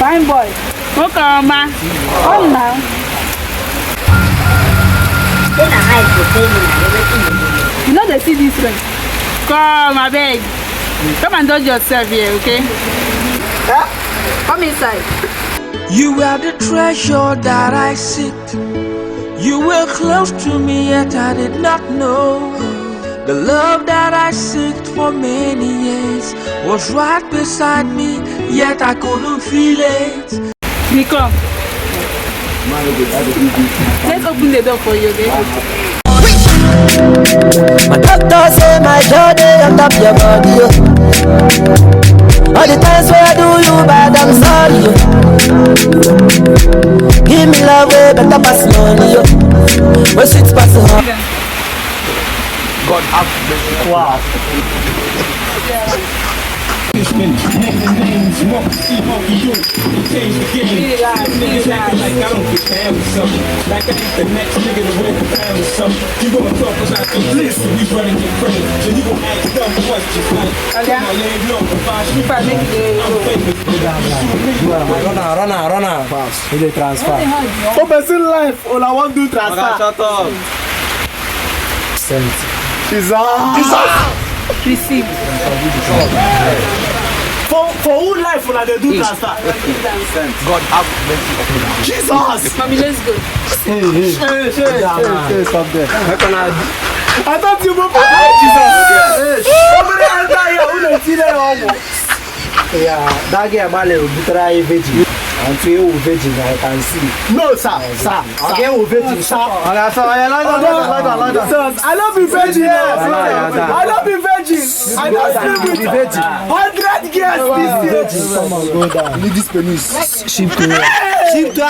Fine boy. Okay, ma. Come now. You know they see this way. Come, I beg. Come and dodge yourself here, okay? Huh? Come inside. You are the treasure that I seek. You were close to me, yet I did not know. The love that I seeked for many years was right beside me, yet I couldn't feel it. Come. Let's open the door for you, okay? My doctor say my journey on top your body, yo. All the times where I do you bad, I'm sorry, yo. Give me love, way better pass money, yo. When sweet pass the heart. God have mercy. Wow. Names, you change the game. Niggas acting like I don't get down with something. Like I ain't the next nigga to win the pound or something. You gonna talk about the list and we running your credit. So you gonna ask dumb questions like, can I lay low if I shoot? I'm famous. Runner. Fast. We dey transfer. For person life, all I want to do transfer. Shut up. Jesus. Receive. For who life will I do transfer? God have mercy. Jesus. Mommy, let's go. Hey, stop there. I thought you were Jesus. Yeah, that guy will be trying veggie. And to you veggie, I can see. No, sir. Again, we veggie, sir. I love you, veggie. I love you, veggie. I don't sleep with you. 100 girls this year. Come on, go down. Need this penis. Sheep to Sheep to